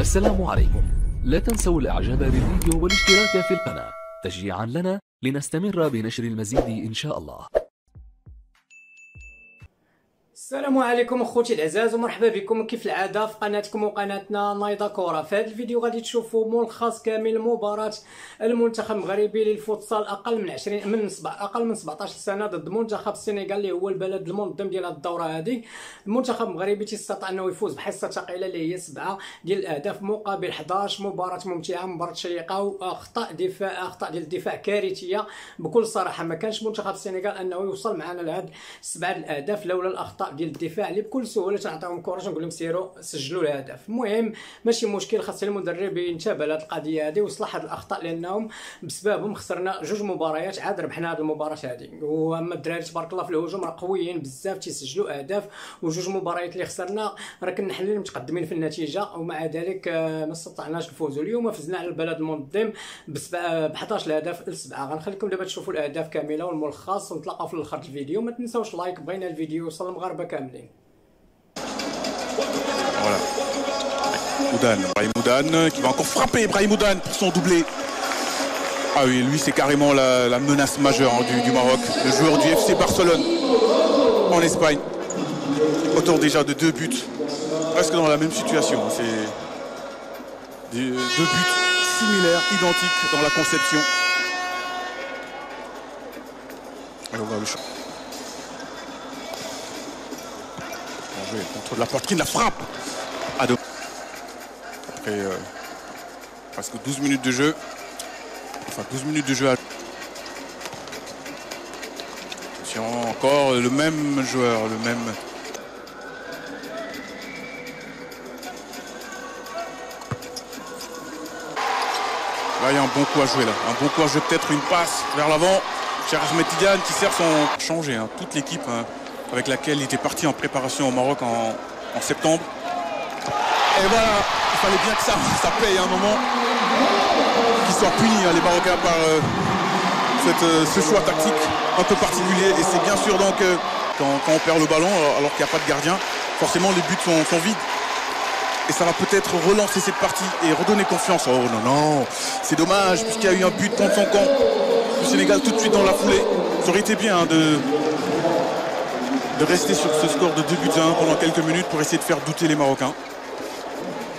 السلام عليكم. لا تنسوا الاعجاب بالفيديو والاشتراك في القناة تشجيعا لنا لنستمر بنشر المزيد ان شاء الله. السلام عليكم اخوتي العزاز ومرحبا بكم كيف العاده في قناتكم وقناتنا نايضه كره. في هذا الفيديو غادي تشوفوا ملخص كامل مباراه المنتخب المغربي للفوتسال اقل من 17 سنه ضد منتخب السنغال اللي هو البلد المنظم ديال هذه الدوره هذه. المنتخب المغربي تستطاع انه يفوز بحصه ثقيله اللي هي 7 ديال الاهداف مقابل 11. مباراه ممتعه، مباراه شيقه، واخطاء ديال الدفاع كارثيه بكل صراحه. ما كانش منتخب السنغال انه يوصل معنا لهاد 7 الاهداف لولا الاخطاء ديال الدفاع اللي بكل سهوله تنعطيهم كره تنقول لهم سيروا سجلوا الهدف. المهم ماشي مشكل، خاص المدرب ينتبه لهاد القضيه هذه ويصلح هاد الاخطاء لانهم بسببهم خسرنا 2 مباريات عاد ربحنا هاد المباراه هذه. واما الدراري تبارك الله في الهجوم راه قويين بزاف تيسجلوا اهداف، و2 مباريات اللي خسرنا راه كنا حنا اللي متقدمين في النتيجه ومع ذلك ما استطعناش نفوزوا. اليوم فزنا على البلد المنظم ب 11 هدف ل7. غنخليكم دابا تشوفوا الاهداف كامله والملخص ونتلاقاو في الاخر الفيديو. ما تنساوش لايك، بغينا الفيديو يوصل للمغاربه كاملين. Voilà. Brahim Moudane qui va encore frapper. Brahim Moudane pour son doublé. Ah oui, lui c'est carrément la menace majeure du Maroc. Le joueur du FC Barcelone en Espagne. Auteur déjà de 2 buts. Presque dans la même situation. C'est 2 buts similaires, identiques dans la conception. Alors on va le champ. Contre la poitrine, la frappe. Après presque 12 minutes de jeu. Enfin 12 minutes de jeu. Attention, encore le même joueur, le même. Là il y a un bon coup à jouer là. Un bon coup à jouer, peut-être une passe vers l'avant. Cher Ahmed Tidiane qui sert son changé, hein, toute l'équipe avec laquelle il était parti en préparation au Maroc en septembre. Et voilà, il fallait bien que ça paye à un moment, qu'ils soient punis hein, les Marocains par ce choix tactique un peu particulier. Et c'est bien sûr donc quand on perd le ballon alors qu'il n'y a pas de gardien, forcément les buts sont vides. Et ça va peut-être relancer cette partie et redonner confiance. Oh non, non, c'est dommage puisqu'il y a eu un but contre son camp du Sénégal tout de suite dans la foulée. Ça aurait été bien hein, de rester sur ce score de 2 buts à 1 pendant quelques minutes pour essayer de faire douter les Marocains.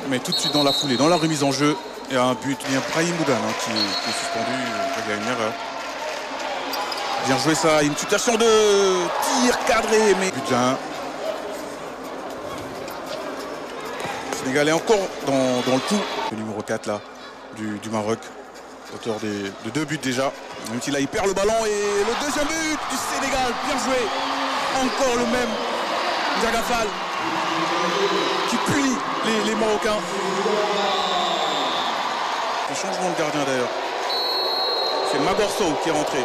Mais tout de suite dans la foulée, dans la remise en jeu, il y a un but. Il y a Brahim Moudane hein, qui est suspendu. Il y a une erreur. Bien joué ça, une situation de tir cadré, mais but à 1. Le Sénégal est encore dans le coup. Le numéro 4 là, du Maroc, auteur de 2 buts déjà. Même si là il perd le ballon et le deuxième but du Sénégal, bien joué. Encore le même Diagafal qui punit les Marocains. Le changement de gardien d'ailleurs. C'est Magorso qui est rentré.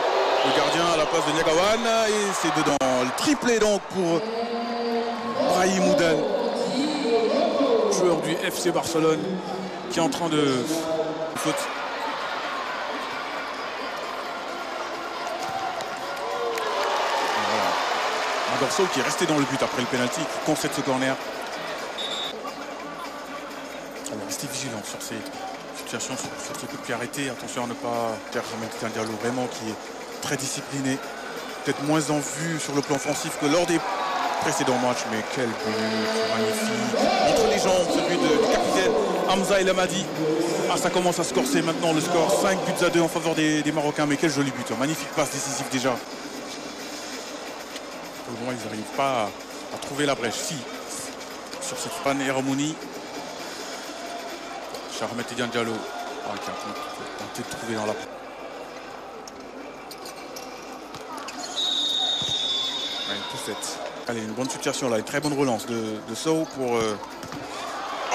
Le gardien à la place de Niagawan et c'est dedans. Le triplé donc pour Brahim Moudane, joueur du FC Barcelone qui est en train de faute. Magorso qui est resté dans le but après le penalty, qui concède ce corner. Alors restez vigilant sur ces situations, sur ce coup de pied arrêté. Attention à ne pas perdre un Diallo vraiment qui est très discipliné. Peut-être moins en vue sur le plan offensif que lors des précédents matchs. Mais quel but magnifique. Entre les jambes, celui du capitaine Hamza El Hamadi. Ah, ça commence à se corser maintenant le score. 5 buts à 2 en faveur des Marocains. Mais quel joli but. Magnifique passe décisive déjà. Pour le moment, ils n'arrivent pas à trouver la brèche. Si, sur cette panne Eramouni. Ahmed Tidiane Diallo qui a tenté de trouver dans la... Une poussette. Allez, une bonne situation là, une très bonne relance de Sow pour...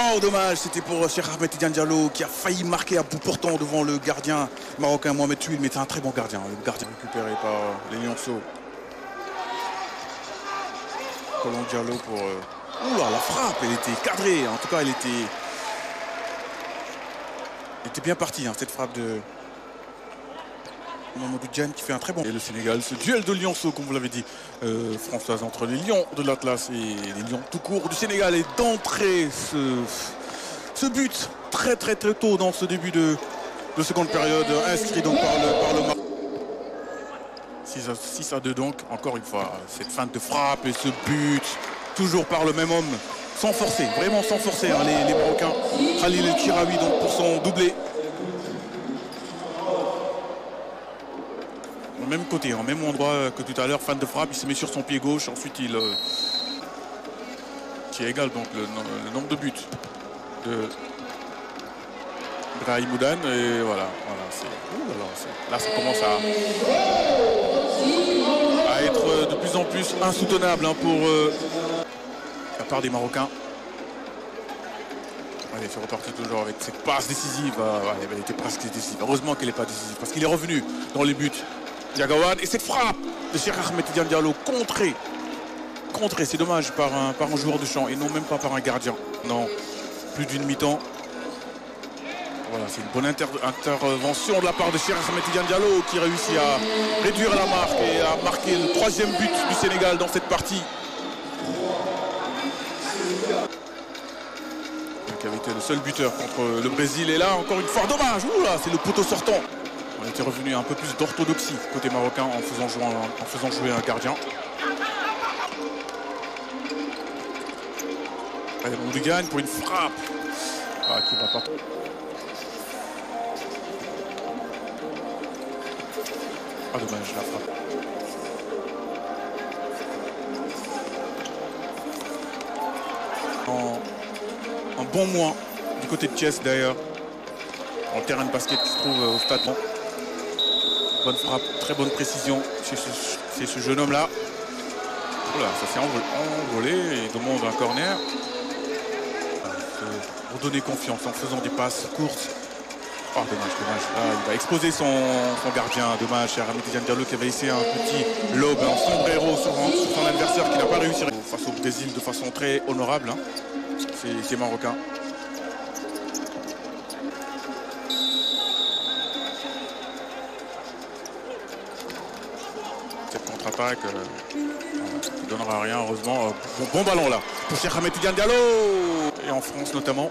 Oh, dommage, c'était pour Cheikh Ahmed Tidiane Diallo qui a failli marquer à bout portant devant le gardien marocain Mohamed Tuil, mais c'est un très bon gardien. Le gardien récupéré par les Lionceaux. Colomb Diallo pour... Oula, la frappe, elle était cadrée. En tout cas, elle était bien partie, hein, cette frappe de Mamadou Diagne qui fait un très bon... Et le Sénégal, ce duel de lionceaux, comme vous l'avez dit, Françoise, entre les lions de l'Atlas et les lions tout court du Sénégal. Et d'entrée, ce but très tôt dans ce début de seconde période, inscrit donc par le Maroc. 6-2 donc, encore une fois, cette feinte de frappe et ce but, toujours par le même homme, sans forcer, vraiment sans forcer, hein, les Marocains. Khalil El Kiraoui donc pour son doublé. Au même côté, au même endroit que tout à l'heure, feinte de frappe, il se met sur son pied gauche, ensuite il... qui égale donc le nombre de buts de Brahim Moudan, et voilà là ça commence à être de plus en plus insoutenable, hein, pour la part des Marocains. Allez, c'est reparti toujours avec cette passe décisive. Elle était presque décisive. Heureusement qu'elle n'est pas décisive parce qu'il est revenu dans les buts. Diagawan, et cette frappe de Cheikh Ahmed Tidiane Diallo contrée, c'est dommage, par un joueur de champ et non même pas par un gardien. Non, plus d'une mi-temps. Voilà, c'est une bonne intervention de la part de Cheikh Ahmed Tidiane Diallo qui réussit à réduire la marque et à marquer le 3e but du Sénégal dans cette partie. Qui avait été le seul buteur contre le Brésil. Et là, encore une fois, dommage. Ouh là, c'est le poteau sortant. On était revenu un peu plus d'orthodoxie côté marocain en faisant jouer un gardien. Allez, Mamadou Diagne pour une frappe. Qui va pas. Dommage, la frappe. Un bon mois du côté de Thiès d'ailleurs. En terrain de basket qui se trouve au stade. Bonne frappe, très bonne précision chez ce jeune homme là. Voilà, ça s'est envolé et demande un corner. Pour donner confiance en faisant des passes courtes. Oh, dommage. Là, il va exposer son gardien. Dommage, cher Ahmed Tidiane Diallo qui avait essayé un petit lob, un sombrero sur son adversaire qui n'a pas réussi face au Brésil de façon très honorable. Hein. C'est marocain. Cette contre-attaque ne donnera rien, heureusement. Bon ballon là pour Cheikh Ahmed Tidiane Diallo. Et en France notamment.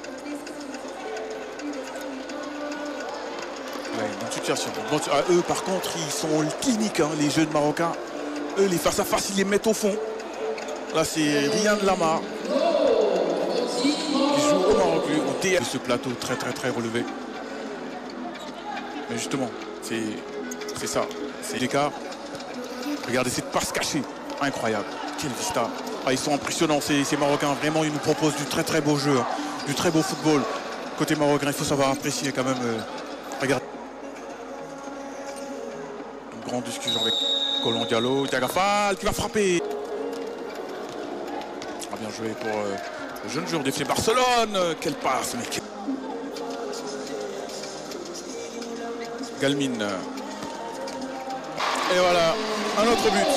Une situation. Eux par contre ils sont cliniques, hein, les jeunes marocains. Eux les face à face ils les mettent au fond. Là c'est Ryan Lamar qui joue au Maroc, au TF. Ce plateau très relevé. Mais justement c'est ça, c'est l'écart. Regardez cette passe cachée, incroyable. Quel vista. Ils sont impressionnants ces Marocains. Vraiment ils nous proposent du très beau jeu, hein, du très beau football. Côté marocain il faut savoir apprécier quand même. Regardez. Grande discussion avec Colon Diallo, Diagafal qui va frapper. Bien joué pour le jeune joueur du FC Barcelone. Quelle passe, mec. Galmin. Et voilà, un autre but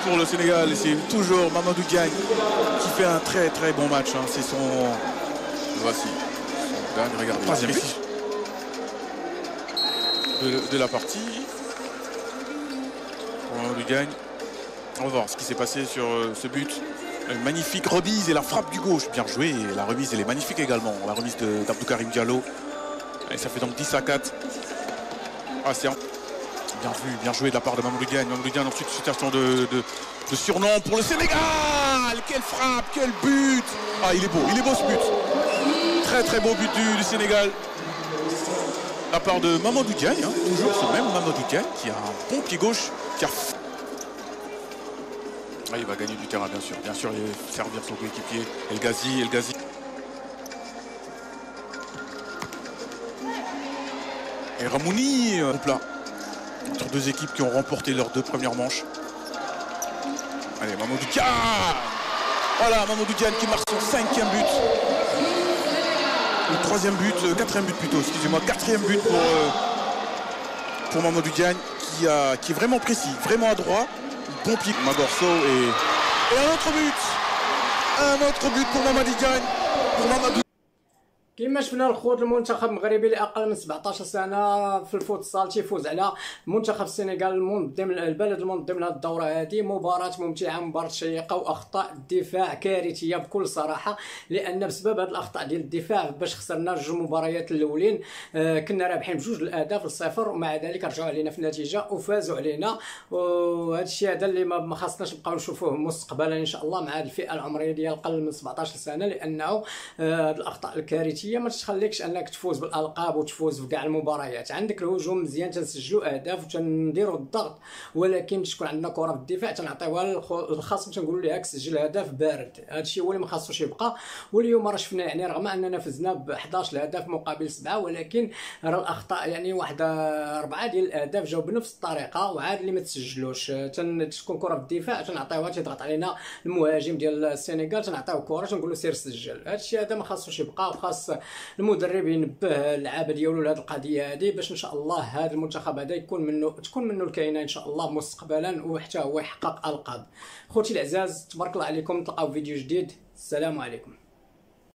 pour le Sénégal. Et c'est toujours Mamadou Diagne qui fait un très bon match. Hein. C'est son... Voici. Son gagne, regardez. Troisième but de la partie. On lui gagne. On va voir ce qui s'est passé sur ce but. Une magnifique remise et la frappe du gauche. Bien joué. Et la remise elle est magnifique également. La remise d'Abdou Karim Diallo. Et ça fait donc 10-4. C'est bien joué de la part de Mamadou Diagne. Mamadou Diagne ensuite situation de surnom pour le Sénégal. Quelle frappe, quel but. Il est beau ce but. Très beau but du Sénégal. De la part de Mamadou Diagne, hein, toujours ce même Mamadou Diagne qui a un bon pied gauche, qui a... il va gagner du terrain bien sûr, il va servir son coéquipier, El Ghazi. Et Ramouni, là, entre deux équipes qui ont remporté leurs 2 premières manches. Allez, Mamadou Diagne. Voilà, Mamadou Diagne qui marque son 5e but. Le 3e but, 4e but plutôt, excusez-moi, 4e but pour Mamadou Diagne qui est vraiment précis, vraiment adroit, bon pied. Magorso et un autre but pour Mamadou Diagne, كما شفنا الخوت المنتخب المغربي لاقل من 17 سنه في الفوتسال تيفوز على منتخب السنغال المنظم البلد المنظم لهذه الدوره. هذه مباراه ممتعه، مباراه شيقه، واخطاء الدفاع كارثيه بكل صراحه، لان بسبب هذه الاخطاء ديال الدفاع باش خسرنا جوج مباريات الاولين كنا رابحين بجوج الاهداف لصفر، ومع ذلك رجعوا علينا في النتيجه وفازوا علينا. وهذا الشيء هذا اللي ما خاصناش نبقاو نشوفوه مستقبلا ان شاء الله مع هذه الفئه العمريه ديال اقل من 17 سنه، لانه هذه الاخطاء الكارثيه ما تخليكش انك تفوز بالالقاب وتفوز في كاع المباريات. عندك الهجوم مزيان، تنسجلوا اهداف وتنديروا الضغط، ولكن باش تكون عندنا كره في الدفاع تنعطيوها للخصم تنقولوا ليه سجل هدف بارد. هذا الشيء هو اللي ما خاصوش يبقى. واليوم راه شفنا يعني رغم اننا فزنا ب 11 هدف مقابل 7، ولكن راه الاخطاء يعني واحد 4 ديال الاهداف جاوا بنفس الطريقه وعاد اللي ما تسجلوش. تكون كره في الدفاع تنعطيوها، تضغط علينا المهاجم ديال السنغال تنعطيوه كره تنقولوا سير سجل. هذا الشيء هذا ما خاصوش يبقى، وخاص المدرب ينبه اللعابه ديالو لهذه القضيه هذه باش ان شاء الله هذا المنتخب هذا تكون منه الكاينه ان شاء الله مستقبلا، وحتى هو يحقق القاب. خوتي العزاز تبارك الله عليكم، نتلاقاو في فيديو جديد. السلام عليكم.